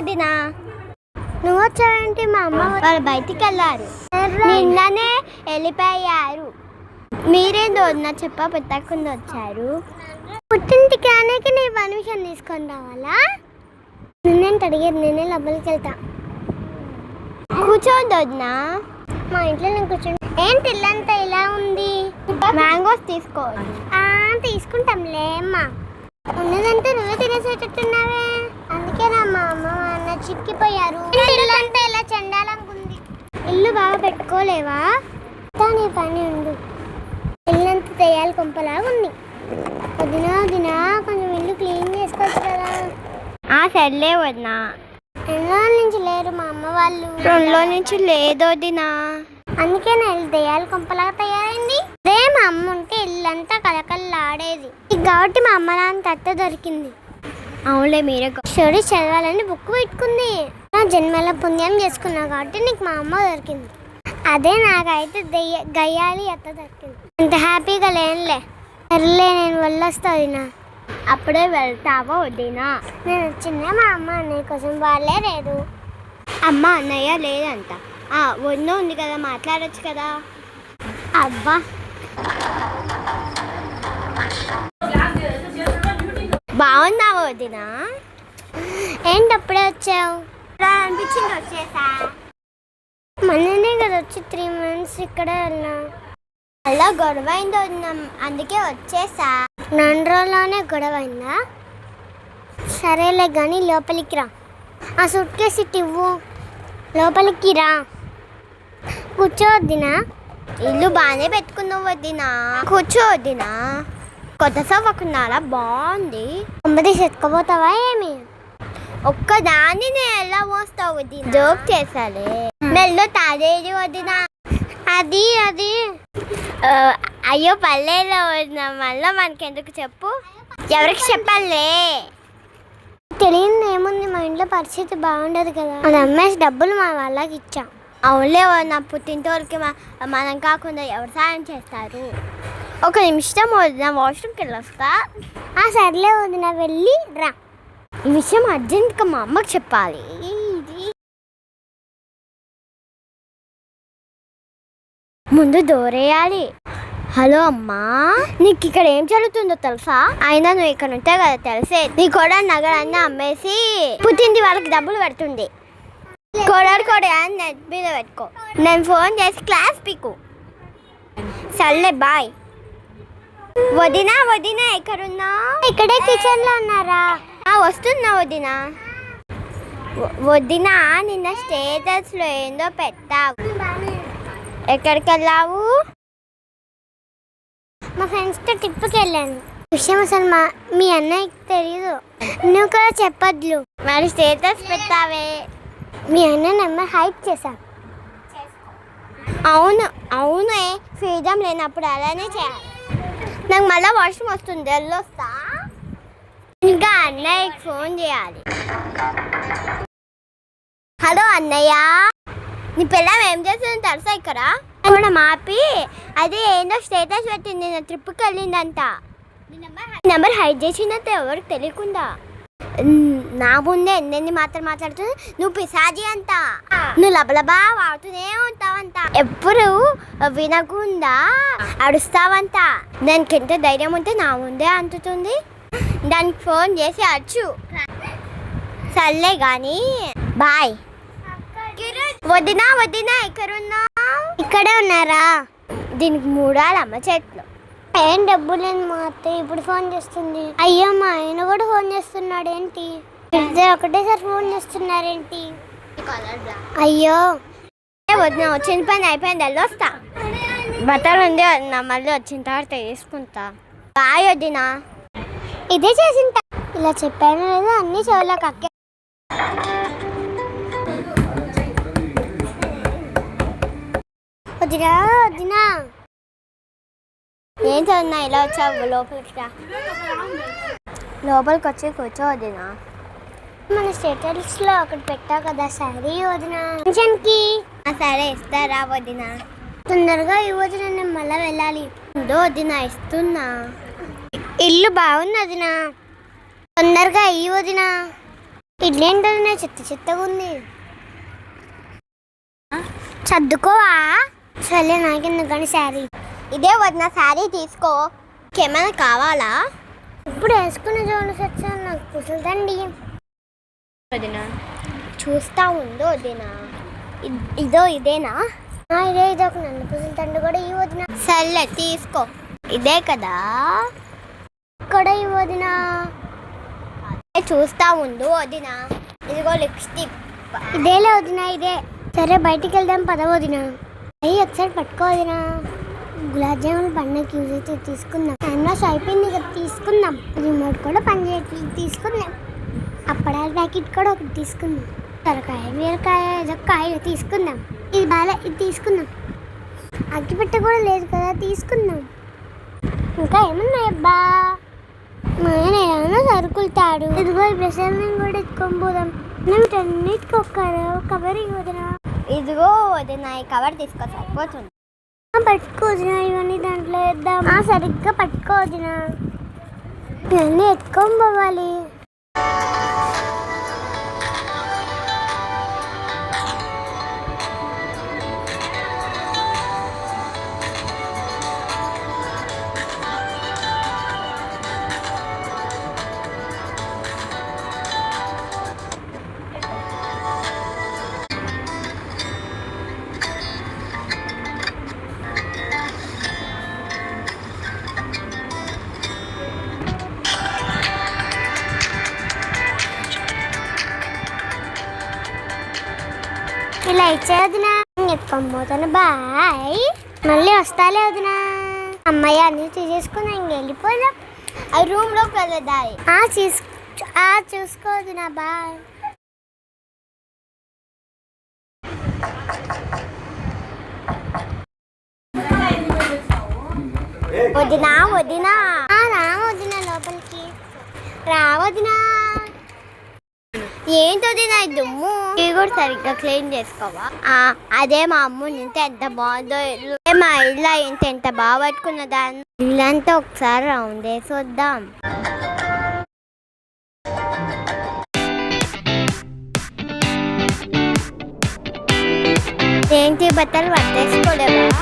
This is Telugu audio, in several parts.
వదినా. నువ్వు వచ్చావేంటి? మా అమ్మ వాళ్ళు బయటికి వెళ్ళారు, నిన్ననే వెళ్ళిపోయారు. మీరేందో వదినా చెప్ప పెట్టకుండా వచ్చారు. పుట్టింటికి అనేకి నీ పర్మిషన్ తీసుకొని రావాలా? నేనేంటి అడిగేది? నేనే లోపలికి వెళ్తా. కూర్చోవద్దు వదినా. మా ఇంట్లో నేను కూర్చోండి. ఏంటి ఇల్లంతా ఇలా ఉంది? మ్యాంగోస్ తీసుకోవాలి. తీసుకుంటాంలే అమ్మా. ఉన్నదంతా నువ్వే తినేసేటట్టున్నావే. అందుకేనా మా అమ్మ అన్న చిక్కిపోయారు. ఇల్లంతా ఇలా చెండాలనుకుంది. ఇల్లు బాగా పెట్టుకోలేవా? నీ పని ఉండు. ఇల్లంతా తెయ్యాలి కొంపలాగా ఉంది. వదినా వదినా కొంచెం ఇల్లు క్లీన్ చేసుకోవచ్చు కదా. సర్లే వదినా. ఎన్నో నుంచి లేరు మా అమ్మ వాళ్ళు. 2 నుంచి లేదు వదినా. అందుకే నా ఇల్లు దెయ్యాలి కొంపలాగా తయారైంది. అదే మా అమ్మ ఉంటే ఇల్లంతా కలకల్లాడేది. కాబట్టి మా అమ్మ నాన్న తట్ట దొరికింది. అవునులే, మీరే స్టోరీ చదవాలని బుక్ పెట్టుకుంది. నా జన్మల పుణ్యం చేసుకున్నా కాబట్టి నీకు మా అమ్మ దొరికింది. అదే నాకైతే గయ్యాలి అత్త దొరికింది. అంత హ్యాపీగా లేనులే. సర్లే, నేను వెళ్ళొస్తా వదినా. అప్పుడే వెళ్తావా వదినా? నేను వచ్చిందే మా అమ్మ అన్నయ్య కోసం. వాళ్ళే లేదు. అమ్మ అన్నయ్య లేదంట. వదిన ఉంది కదా, మాట్లాడచ్చు కదా. అబ్బా, బాగున్నావా వదినా? ఏంటి అప్పుడే వచ్చావు? అనిపించింది వచ్చేసా. మొన్ననే కదా వచ్చి 3 months ఇక్కడే ఉన్నా. అలా గొడవ అయిందో అందుకే వచ్చేసా. 4 రోజుల్లోనే గొడవ అయిందా? సరేలే కానీ లోపలికి రా. ఆ సూట్ కేసు ఇవ్వు. లోపలికి రా. కూర్చోవద్దినా. ఇల్లు బాగానే పెట్టుకున్నావు వద్దినా. కూర్చోవద్దినా. కొత్త సోఫా కొన్నారా? బాగుంది. తొమ్మిది ఎత్తుకోపోతావా ఏమి? ఒక్కదాన్ని నేను ఎలా మోస్తావు వద్దినా? జోక్ చేసాలే. మెల్లో తాదేది వద్దినా. అది అయ్యో పల్లెలో వదిన. మళ్ళీ మనకెందుకు చెప్పు? ఎవరికి చెప్పాలే? తెలియదు ఏముంది, మా ఇంట్లో పరిస్థితి బాగుండదు కదా. అది అమ్మేసి డబ్బులు మా వాళ్ళకి ఇచ్చా. అవునులే, నా పుట్టింటోళ్ళకి మనం కాకుండా ఎవరు సాయం చేస్తారు? 1 నిమిషం వదిన, వాష్రూమ్కి వెళ్ళొస్తా. సర్లే వదిన, వెళ్ళి రా. ఈ విషయం అర్జెంట్గా మా అమ్మకి చెప్పాలి. ముందు దూరేయాలి. హలో అమ్మా, నీకు ఇక్కడ ఏం జరుగుతుందో తెలుసా? అయినా నువ్వు ఇక్కడ ఉంటే కదా తెలిసే. నీ కూడా నగరాన్ని అమ్మేసి పుట్టింది వాళ్ళకి డబ్బులు పెడుతుంది. కోడాడు అని నెట్ మీద పెట్టుకో. నేను ఫోన్ చేసి క్లాస్ పీకు. సర్లే బాయ్. వదినా వదినా ఎక్కడున్నా? ఇక్కడే కిచెన్లో ఉన్నారా? వస్తున్నా వదినా. వదినా, నిన్న స్టేటస్లో ఏందో పెట్టావు. ఎక్కడికి వెళ్ళావు? మా ఫ్రెండ్స్తో ట్రిప్కి వెళ్ళాను. విషయం అసలు మీ అన్నయ్యకి తెలియదు. నువ్వు కూడా చెప్పద్దు. మరి స్టేటస్ పెట్టావే. మీ అన్న నెంబర్ హైడ్ చేశా. అవునే, ఫ్రీడమ్ లేనప్పుడు అలానే చేయాలి. నాకు మళ్ళీ వాష్రూమ్ వస్తుంది, వెళ్ళొస్తా. ఇంకా అన్నయ్యకి ఫోన్ చేయాలి. హలో అన్నయ్య, నీ పిల్లం ఏం చేస్తుందో తెలుసా? ఇక్కడ కూడా మాపి అదే ఏందో స్టేటస్ పెట్టింది. నేను ట్రిప్కి వెళ్ళిందంట. నెంబర్ హైడ్ చేసిందంటే ఎవరికి తెలియకుండా. నా ముందే ఎన్ని మాట్లాడుతుంది. నువ్వు పిసాజీ అంట. నువ్వు లబలబా వాడుతూనే ఉంటావంట. ఎప్పుడు వినకుండా అడుస్తావంట. దానికి ఎంత ధైర్యం ఉంటే నా ముందే అంటుతుంది. దానికి ఫోన్ చేసి అచ్చు. సర్లే కానీ బాయ్. వదినా ఎక్కడున్నా? ఇక్కడే ఉన్నారా? దీనికి 3 అమ్మ చేతిలో. ఏం డబ్బు లేని మా అత్తయ్య ఇప్పుడు ఫోన్ చేస్తుంది. అయ్యో, మా ఆయన కూడా ఫోన్ చేస్తున్నాడు ఏంటి? ఇద్దరు ఒకటేసారి ఫోన్ చేస్తున్నారేంటి? అయ్యో, వదిన వచ్చిన పని అయిపోయింది, వెళ్ళొస్తా. బట్టలు ఉంది వదిన, మళ్ళీ వచ్చిన తర్వాత తీసుకుంటా. బాయ్ వదినా. ఇదే చేసింటా. ఇలా చెప్పాను లేదా అన్ని చెవులో కక్కే. వదినా ఏం చదువునా? ఇలా వచ్చావు లోపలికి రా. లోపలికి వచ్చి కూర్చో వదినా. మన స్టేటస్లో ఒకటి పెట్టావు కదా శారీ వదినా. ఫంక్షన్కి. సరే ఇస్తారా వదినా? తొందరగా ఈ వదిన, నేను మళ్ళీ వెళ్ళాలి. వదినా ఇస్తున్నా. ఇల్లు బాగుంది వదినా, తొందరగా ఈ వదినా. ఇడ్లీ ఏంటో చెత్త చెత్తగా ఉంది. చదువుకోవా? సరే నాకెందుకు కానీ శారీ ఇదే వదిన, శారీ తీసుకో. ఇంకేమైనా కావాలా? ఇప్పుడు వేసుకునే జోలు వచ్చాను, నాకు కుసలుదండి వదిన. చూస్తా ఉందో వదినా, ఇదో ఇదేనా? ఇదే ఇదో ఒక నన్ను కుసలుతండు కూడా ఈ వదిన. సర్లే తీసుకో, ఇదే కదా ఇక్కడ ఈ వదిన. చూస్తా ఉండు వదిన, ఇదిగో లిప్స్టిక్. ఇదేలే వదిన, ఇదే. సరే బయటికి వెళ్దాం పద వదిన. అయ్యి ఒకసారి పట్టుకో వదిన. గులాబ్ జామున్ పండుగకి యూజ్ అయితే తీసుకుందాం. క్యాన్వాస్ అయిపోయింది కదా, తీసుకుందాం. రిమోట్ కూడా పని చేయట్లేదు, తీసుకుందాం. అప్పడాల ప్యాకెట్ కూడా ఒకటి తీసుకుందాం. సొరకాయ బీరకాయ కాయ తీసుకుందాం. ఇది బాగా, ఇది తీసుకుందాం. అగ్గిపెట్ట కూడా లేదు కదా, తీసుకుందాం. ఇంకా ఏమన్నాయబ్బా? మా ఆయన ఏమైనా సరుకులు తాడు. ఇదిగో ఈ ప్రసాదం కూడా ఎత్తుకొని పోదాం. అన్నిటికీ ఒక కవర్ ఇవ్వదునా? ఇదిగో వదిన, ఈ కవర్ తీసుకో, సరిపోతుంది. పట్టుకోదినా, ఇవన్నీ దాంట్లో వేద్దాం. సరిగ్గా పట్టుకోదినా, ఇవన్నీ ఎత్తుకొని పోవాలి. ఇలా ఇచ్చేదినా, ఎత్తుకోబోతాను. బాయ్, మళ్ళీ వస్తాలే వదినా. అమ్మాయి అన్నీ తీసేసుకున్నా, ఇంక వెళ్ళిపోదాం. ఆ రూమ్లోకి వెళ్ళదాయి. చూసుకోవద్దునా. బాయ్. వదినా వదినా, రా వదినా, లోపలికి రా వదినా. ఏంటది నా దుమ్ము? ఇవి కూడా సరిగ్గా క్లీన్ చేసుకోవా? అదే మా అమ్మ నింటే ఎంత బాగుందో ఇల్లు. మా ఇల్లు ఇంత ఎంత బాగా పట్టుకున్న దాన్ని. ఇల్లంతా ఒకసారి రౌండ్ వేసి వద్దాం. ఏంటి బట్టలు పట్టేసుకోలేవా?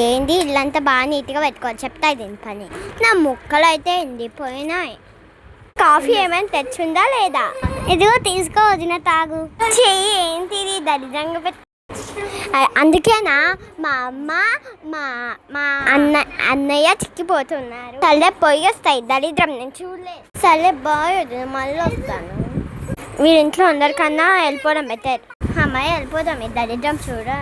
ఏంది ఇల్లంతా బాగా నీట్గా పెట్టుకోవాలి, చెప్తా దీని పని. నా ముక్కలు అయితే ఎండిపోయినాయి. కాఫీ ఏమైనా తెచ్చుందా లేదా? ఇదిగో తీసుకో వదిన, తాగు. చెయ్యి ఏంటిది దరిద్రంగా పెట్టు. అందుకేనా మా అమ్మ మా అన్నయ్య చిక్కిపోతున్నారు. సరే పోయి వస్తాయి, దరిద్రం నేను చూడలేదు. సరే బాయ్ వదిన, మళ్ళీ వస్తాను. వీరింట్లో అందరికన్నా వెళ్ళిపోవడం బెటర్. అమ్మాయి వెళ్ళిపోదాం, ఈ దరిద్రం చూడరా.